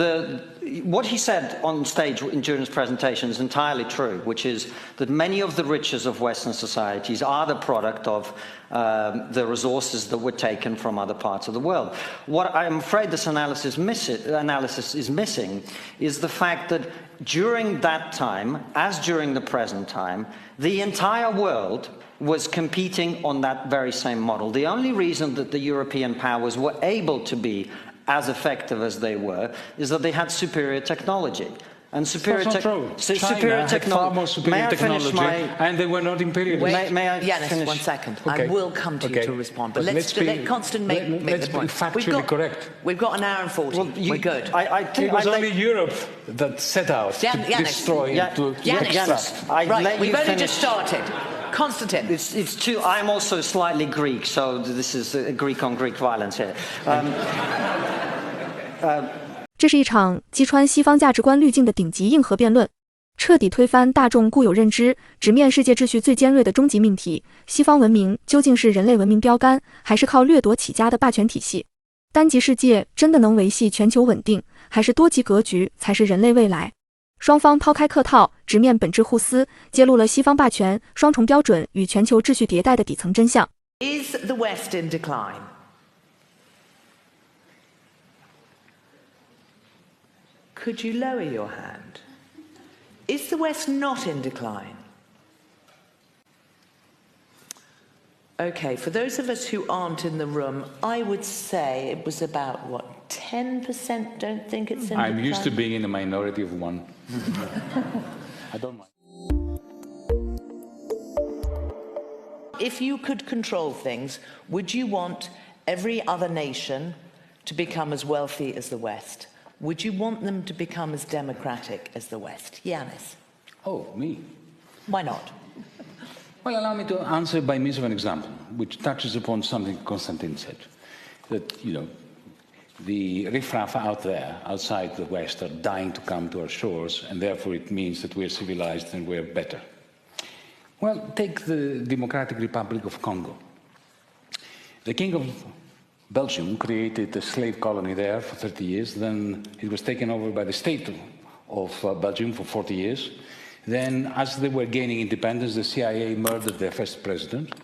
What he said on stage during his presentation is entirely true, which is that many of the riches of Western societies are the product of the resources that were taken from other parts of the world. What I'm afraid this analysis is missing is the fact that during that time, as during the present time, the entire world was competing on that very same model. The only reason that the European powers were able to be as effective as they were is that they had superior technology. And superior technology. Far more superior technology, and they were not imperialists. May I finish? 1 second. Okay. I will come to you to respond, but let's let Constant make the point. Let's be factually correct. We've got an hour and 40. Well, we're good. It was only Europe that set out to destroy, to extract. Right, we've only just started. Constantine. It's too. I'm also slightly Greek, so this is Greek on Greek violence here. 这是一场击穿西方价值观滤镜的顶级硬核辩论，彻底推翻大众固有认知，直面世界秩序最尖锐的终极命题：西方文明究竟是人类文明标杆，还是靠掠夺起家的霸权体系？单极世界真的能维系全球稳定，还是多极格局才是人类未来？双方抛开客套，直面本质互撕，揭露了西方霸权、双重标准与全球秩序迭代的底层真相。Is the West in decline? Could you lower your hand? Is the West not in decline? Okay, for those of us who aren't in the room, I would say it was about, what, 10% don't think it's in decline? I'm used to being in a minority of one. I don't mind. If you could control things, would you want every other nation to become as wealthy as the West? Would you want them to become as democratic as the West? Yanis. Oh, me? Why not? Well, allow me to answer by means of an example, which touches upon something Constantine said. That, you know, the riffraff out there, outside the West, are dying to come to our shores, and therefore it means that we're civilized and we're better. Well, take the Democratic Republic of Congo. The King of Belgium created a slave colony there for 30 years, then it was taken over by the state of Belgium for 40 years. Then, as they were gaining independence, the CIA murdered their first president.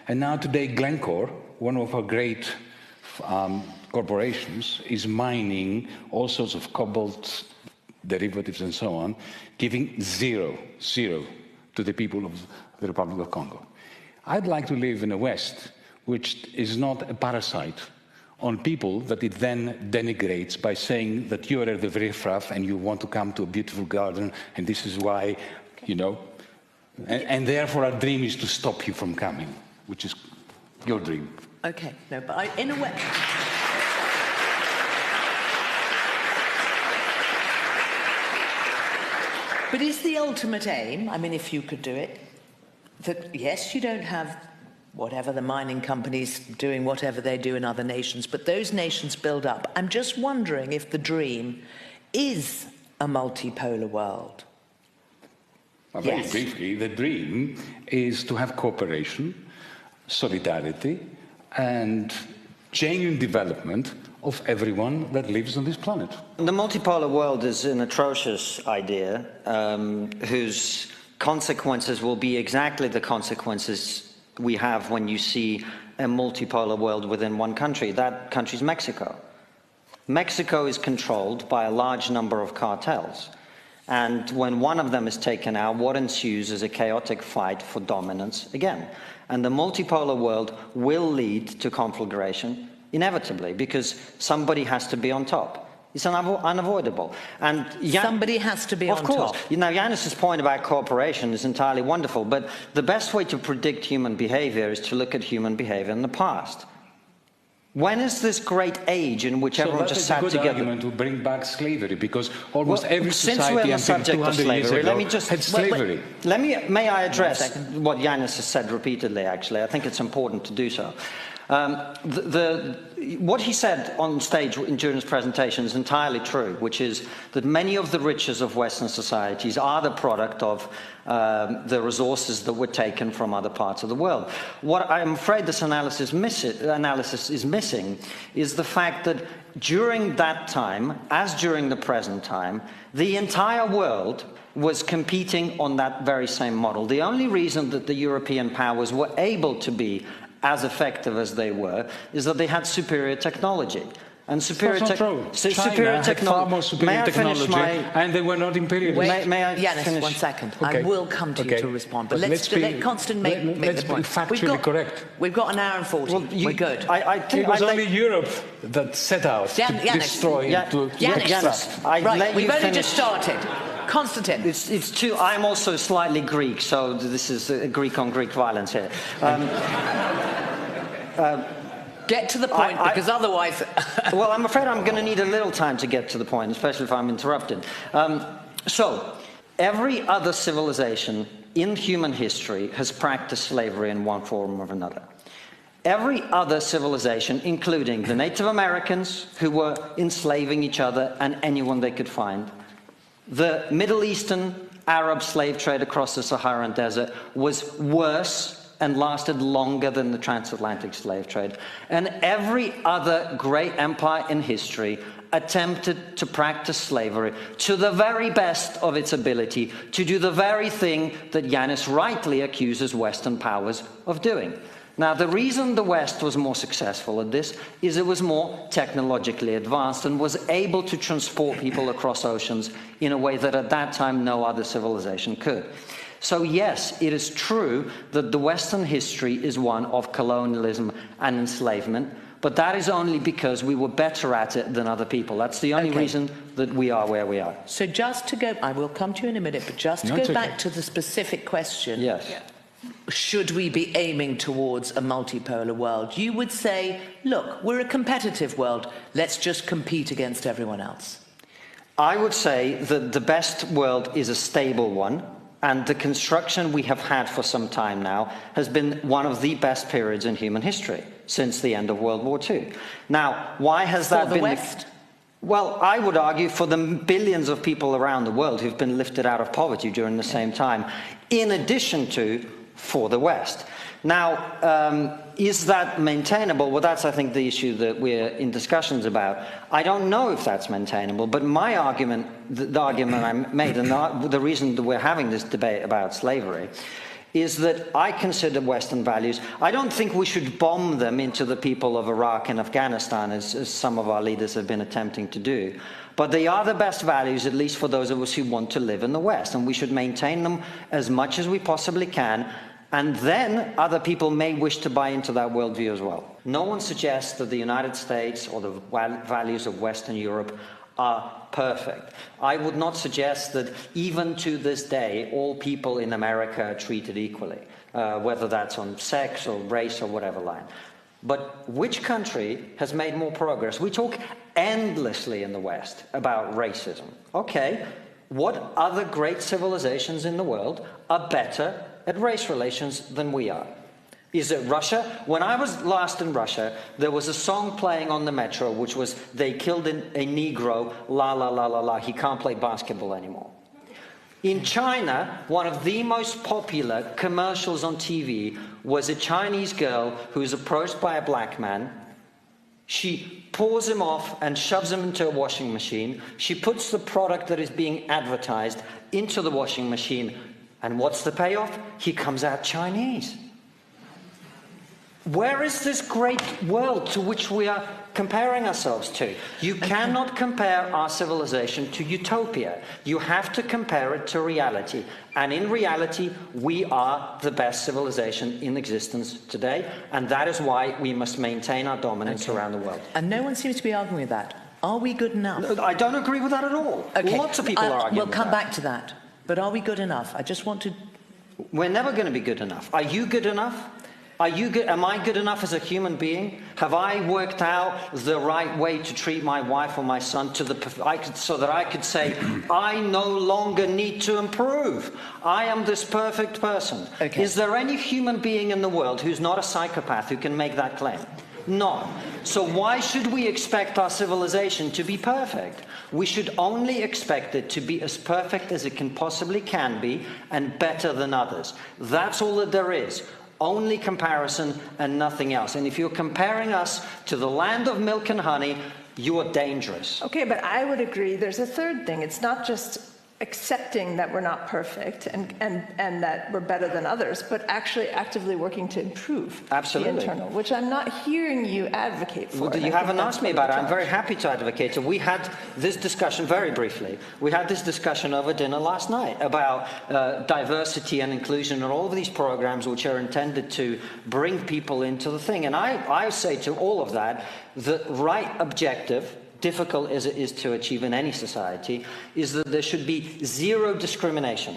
And now today, Glencore, one of our great corporations, is mining all sorts of cobalt derivatives and so on, giving zero to the people of the Republic of Congo. I'd like to live in a West which is not a parasite on people that it then denigrates by saying that you are the riffraff and you want to come to a beautiful garden and this is why, you know, and therefore our dream is to stop you from coming, which is your dream. Okay, no, but in a way... But is the ultimate aim, I mean, if you could do it, that yes, you don't have whatever the mining companies doing whatever they do in other nations, but those nations build up. I'm just wondering if the dream is a multipolar world. Well, very briefly, the dream is to have cooperation, solidarity, and genuine development of everyone that lives on this planet. The multipolar world is an atrocious idea whose consequences will be exactly the consequences we have when you see a multipolar world within one country. That country is Mexico. Mexico is controlled by a large number of cartels. And when one of them is taken out, what ensues is a chaotic fight for dominance again. And the multipolar world will lead to conflagration, inevitably, because somebody has to be on top. It's unavoidable. And somebody has to be on top. Of course. You know, Yanis's point about cooperation is entirely wonderful, but the best way to predict human behavior is to look at human behavior in the past. When is this great age in which everyone just sat together? So that is a good argument to bring back slavery, because almost every society until 200 years ago had slavery. May I address what Yanis has said repeatedly, actually? I think it's important to do so. What he said on stage during his presentation is entirely true, which is that many of the riches of Western societies are the product of the resources that were taken from other parts of the world. What I'm afraid this analysis is missing is the fact that during that time, as during the present time, the entire world was competing on that very same model. The only reason that the European powers were able to be as effective as they were is that they had superior technology. And superior technology. May I finish my... And they were not imperialists. May I Yanis, finish? 1 second. Okay. I will come to you to respond. But let Constance make the point. Factually correct. We've got an hour and 40. Well, we're good. I think it was only Europe that set out to destroy and to extract. Right, we've only just started. Constantine. It's too... I'm also slightly Greek, so this is Greek on Greek violence here. Get to the point, because otherwise... Well, I'm afraid I'm going to need a little time to get to the point, especially if I'm interrupted. So, every other civilization in human history has practiced slavery in one form or another. Every other civilization, including the Native Americans, who were enslaving each other and anyone they could find, the Middle Eastern Arab slave trade across the Saharan desert was worse and lasted longer than the transatlantic slave trade. And every other great empire in history attempted to practice slavery to the very best of its ability to do the very thing that Yanis rightly accuses Western powers of doing. Now, the reason the West was more successful at this is it was more technologically advanced and was able to transport people across oceans in a way that at that time no other civilization could. So yes, it is true that the Western history is one of colonialism and enslavement, but that is only because we were better at it than other people. That's the only reason that we are where we are. So just to go, I will come to you in a minute, but just to go back to the specific question. Yes. Should we be aiming towards a multipolar world? You would say, look, we're a competitive world. Let's just compete against everyone else. I would say that the best world is a stable one. And the construction we have had for some time now has been one of the best periods in human history since the end of World War II. Now, why has that been... For the West? Well, I would argue for the billions of people around the world who've been lifted out of poverty during the same time, in addition to for the West. Now, is that maintainable? Well, that's, I think, the issue that we're in discussions about. I don't know if that's maintainable, but my argument, the argument I made, and the reason that we're having this debate about slavery, is that I consider Western values, I don't think we should bomb them into the people of Iraq and Afghanistan, as some of our leaders have been attempting to do. But they are the best values, at least for those of us who want to live in the West, and we should maintain them as much as we possibly can. And then other people may wish to buy into that worldview as well. No one suggests that the United States or the values of Western Europe are perfect. I would not suggest that even to this day, all people in America are treated equally, whether that's on sex or race or whatever line. But which country has made more progress? We talk endlessly in the West about racism. Okay, what other great civilizations in the world are better at race relations than we are? Is it Russia? When I was last in Russia, there was a song playing on the metro which was, they killed a Negro, la la la la la, he can't play basketball anymore. In China, one of the most popular commercials on TV was a Chinese girl who's approached by a black man. She pulls him off and shoves him into a washing machine. She puts the product that is being advertised into the washing machine. And what's the payoff? He comes out Chinese. Where is this great world to which we are comparing ourselves to? You cannot compare our civilization to utopia. You have to compare it to reality. And in reality, we are the best civilization in existence today. And that is why we must maintain our dominance around the world. And no one seems to be arguing with that. Are we good enough? I don't agree with that at all. Okay. Lots of people are arguing We'll with come that. back to that. But are we good enough? I just want to... We're never going to be good enough. Are you good enough? Are you good? Am I good enough as a human being? Have I worked out the right way to treat my wife or my son so that I could say, I no longer need to improve. I am this perfect person. Okay. Is there any human being in the world who's not a psychopath who can make that claim? No. So why should we expect our civilization to be perfect? We should only expect it to be as perfect as it possibly can be and better than others. That's all that there is. Only comparison and nothing else. And if you're comparing us to the land of milk and honey, you are dangerous. Okay, but I would agree there's a third thing. It's not just accepting that we're not perfect and that we're better than others, but actually actively working to improve the internal, which I'm not hearing you advocate for. Well, you haven't asked me about it. I'm very happy to advocate it. We had this discussion very briefly. We had this discussion over dinner last night about diversity and inclusion and all of these programs which are intended to bring people into the thing. And I say to all of that, the right objective, difficult as it is to achieve in any society, is that there should be zero discrimination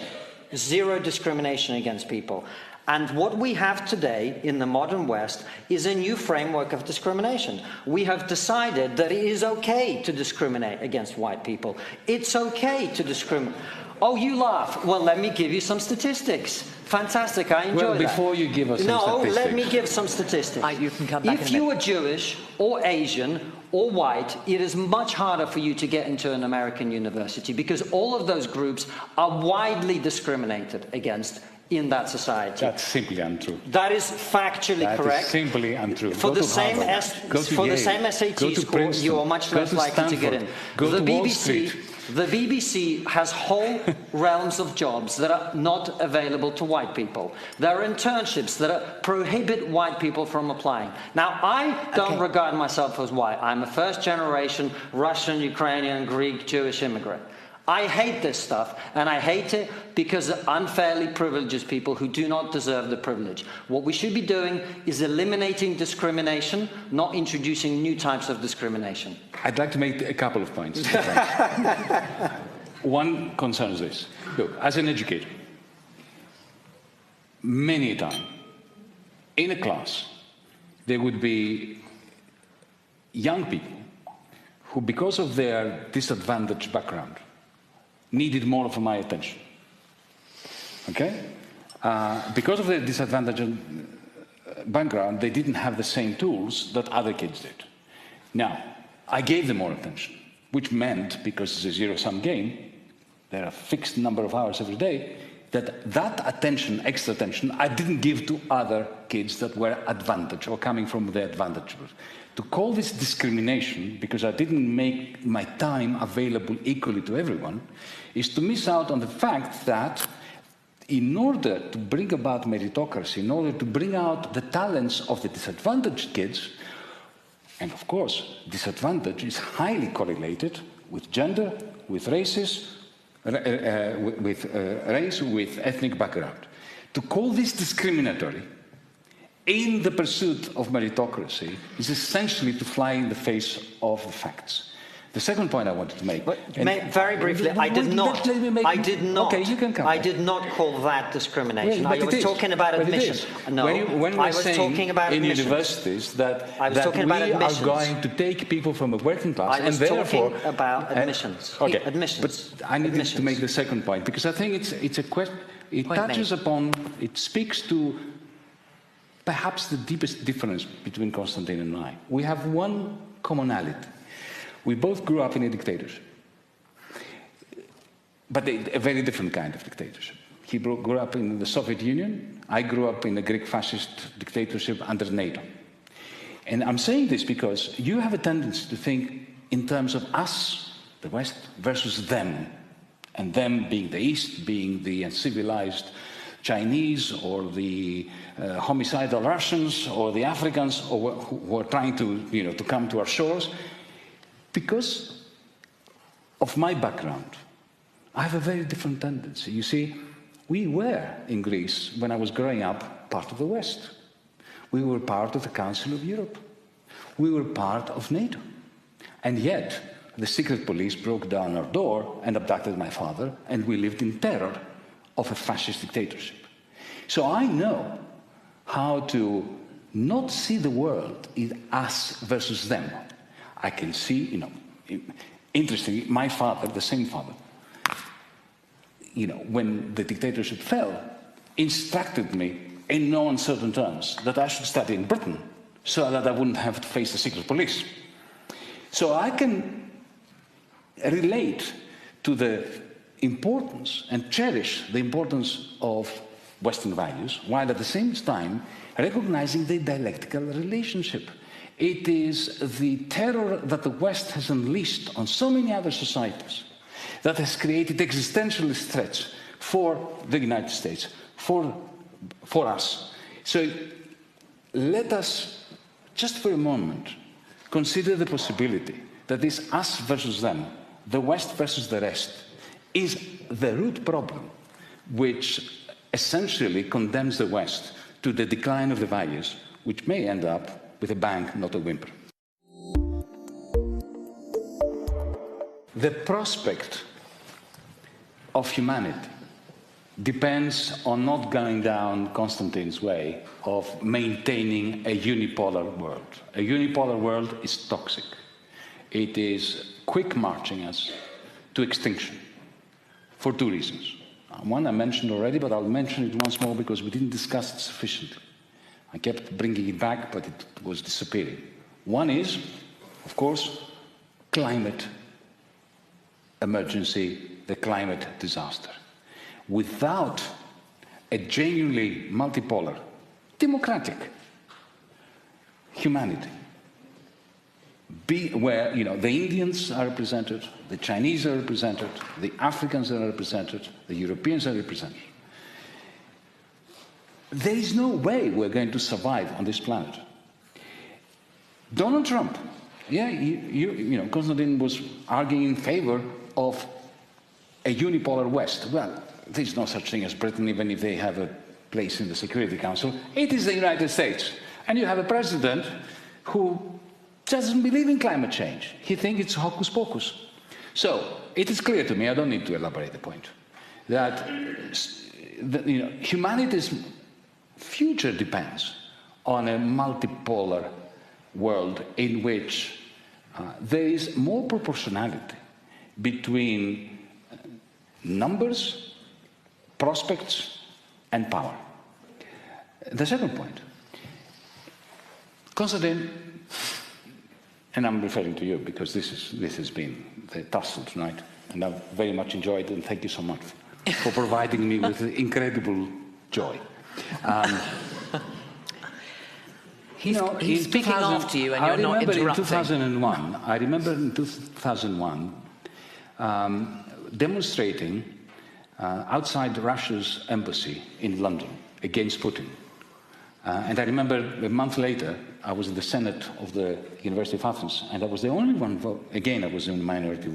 against people. And what we have today in the modern West is a new framework of discrimination. We have decided that it is okay to discriminate against white people. It's okay to discriminate. Oh, you laugh. Well, let me give you some statistics. Fantastic, I enjoy that. Well, before you give us some statistics. No, let me give some statistics. You can come back if you are Jewish or Asian or white, it is much harder for you to get into an American university because all of those groups are widely discriminated against in that society. That's simply untrue. That is factually correct. That is simply untrue. For the same SAT score, you are much less likely to get in. The BBC has whole realms of jobs that are not available to white people. There are internships that prohibit white people from applying. Now, I don't regard myself as white. I'm a first-generation Russian, Ukrainian, Greek, Jewish immigrant. I hate this stuff, and I hate it because it unfairly privileges people who do not deserve the privilege. What we should be doing is eliminating discrimination, not introducing new types of discrimination. I'd like to make a couple of points. One concerns this. Look, as an educator, many a time, in a class, there would be young people who, because of their disadvantaged background, needed more of my attention, okay? Because of their disadvantaged background, they didn't have the same tools that other kids did. Now, I gave them more attention, which meant, because it's a zero-sum game, there are a fixed number of hours every day, that attention, extra attention, I didn't give to other kids that were advantaged or coming from the advantage. To call this discrimination, because I didn't make my time available equally to everyone, is to miss out on the fact that in order to bring about meritocracy, in order to bring out the talents of the disadvantaged kids, and of course, disadvantage is highly correlated with gender, with races, with ethnic background. To call this discriminatory in the pursuit of meritocracy is essentially to fly in the face of the facts. The second point I wanted to make... very briefly, I did not. Okay, you can come. I did not call that discrimination. Well, I was talking about admissions. No, when I was talking about in universities that we are going to take people from a working class, and therefore... talking about admissions. Okay, admissions. But I needed to make the second point, because I think it's a question... It touches upon... It speaks to perhaps the deepest difference between Konstantin and I. We have one commonality. We both grew up in a dictatorship, but a very different kind of dictatorship. He grew up in the Soviet Union. I grew up in a Greek fascist dictatorship under NATO. And I'm saying this because you have a tendency to think in terms of us, the West, versus them, and them being the East, being the uncivilized Chinese, or the homicidal Russians, or the Africans, or who are trying to, to come to our shores. Because of my background, I have a very different tendency. You see, we were in Greece, when I was growing up, part of the West. We were part of the Council of Europe. We were part of NATO. And yet, the secret police broke down our door and abducted my father, and we lived in terror of a fascist dictatorship. So I know how to not see the world in us versus them. I can see, interestingly, my father, the same father, when the dictatorship fell, instructed me in no uncertain terms that I should study in Britain so that I wouldn't have to face the secret police. So I can relate to the importance and cherish the importance of Western values, while at the same time recognizing the dialectical relationship. It is the terror that the West has unleashed on so many other societies that has created existentialist threats for the United States, for us. So let us, just for a moment, consider the possibility that this us versus them, the West versus the rest, is the root problem which essentially condemns the West to the decline of the values, which may end up with a bang, not a whimper. The prospect of humanity depends on not going down Constantine's way of maintaining a unipolar world. A unipolar world is toxic. It is quick marching us to extinction for two reasons. One I mentioned already, but I'll mention it once more because we didn't discuss it sufficiently. I kept bringing it back, but it was disappearing. One is, of course, climate emergency, the climate disaster. Without a genuinely multipolar, democratic humanity, where the Indians are represented, the Chinese are represented, the Africans are represented, the Europeans are represented, there is no way we're going to survive on this planet. Donald Trump, Constantine was arguing in favor of a unipolar West. Well, there's no such thing as Britain, even if they have a place in the Security Council. It is the United States. And you have a president who doesn't believe in climate change. He thinks it's hocus pocus. So it is clear to me, I don't need to elaborate the point, that humanity's future depends on a multipolar world in which there is more proportionality between numbers, prospects, and power. The second point, Constantine, and I'm referring to you because this has been the tussle tonight, and I've very much enjoyed it, and thank you so much for providing me with incredible joy. He's speaking after you, and you're not interrupting. I remember in 2001 demonstrating outside Russia's embassy in London against Putin. And I remember a month later, I was in the Senate of the University of Athens, and I was the only one again, I was in the minority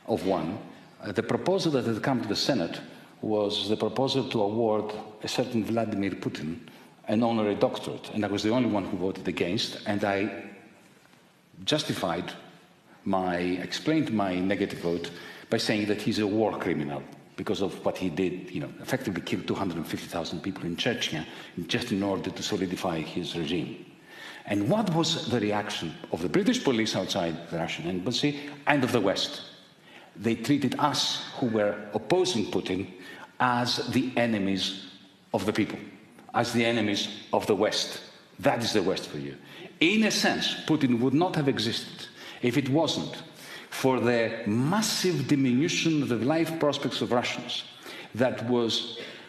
of one. The proposal that had come to the Senate was the proposal to award a certain Vladimir Putin an honorary doctorate, and I was the only one who voted against, and I explained my negative vote by saying that he's a war criminal because of what he did, effectively killed 250,000 people in Chechnya just in order to solidify his regime. And what was the reaction of the British police outside the Russian embassy and of the West? They treated us, who were opposing Putin, as the enemies of the people, as the enemies of the West. That is the West for you. In a sense, Putin would not have existed if it wasn't for the massive diminution of the life prospects of Russians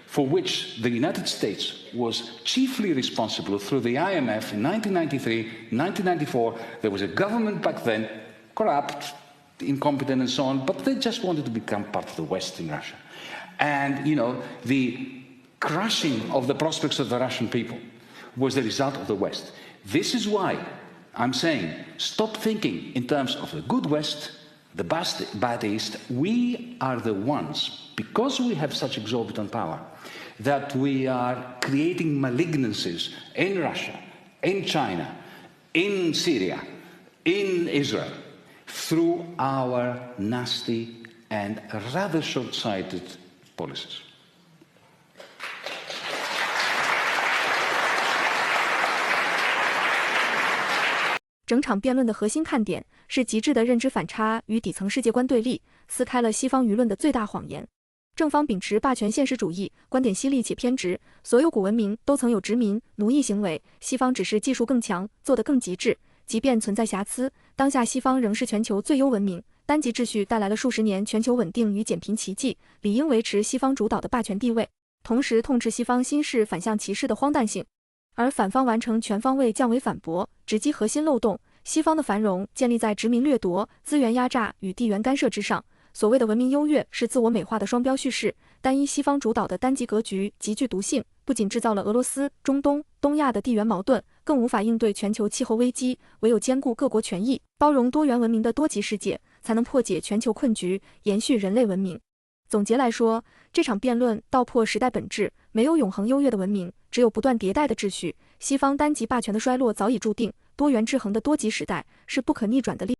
for which the United States was chiefly responsible through the IMF in 1993, 1994. There was a government back then, corrupt, incompetent and so on, but they just wanted to become part of the West in Russia. And, the crushing of the prospects of the Russian people was the result of the West. This is why I'm saying, stop thinking in terms of the good West, the bad East. We are the ones, because we have such exorbitant power, that we are creating malignancies in Russia, in China, in Syria, in Israel, through our nasty and rather short-sighted policies. 整场辩论的核心看点是极致的认知反差与底层世界观对立，撕开了西方舆论的最大谎言。正方秉持霸权现实主义，观点犀利且偏执，所有古文明都曾有殖民、奴役行为，西方只是技术更强，做得更极致。即便存在瑕疵，当下西方仍是全球最优文明。单极秩序带来了数十年全球稳定与减贫奇迹，理应维持西方主导的霸权地位，同时痛斥西方新式反向歧视的荒诞性。而反方完成全方位降维反驳，直击核心漏洞。西方的繁荣建立在殖民掠夺、资源压榨与地缘干涉之上。所谓的文明优越是自我美化的双标叙事，单一西方主导的单极格局极具毒性，不仅制造了俄罗斯、中东、东亚的地缘矛盾，更无法应对全球气候危机。唯有兼顾各国权益，包容多元文明的多极世界，才能破解全球困局，延续人类文明。总结来说，这场辩论道破时代本质，没有永恒优越的文明，只有不断迭代的秩序。西方单极霸权的衰落早已注定，多元制衡的多极时代是不可逆转的历史。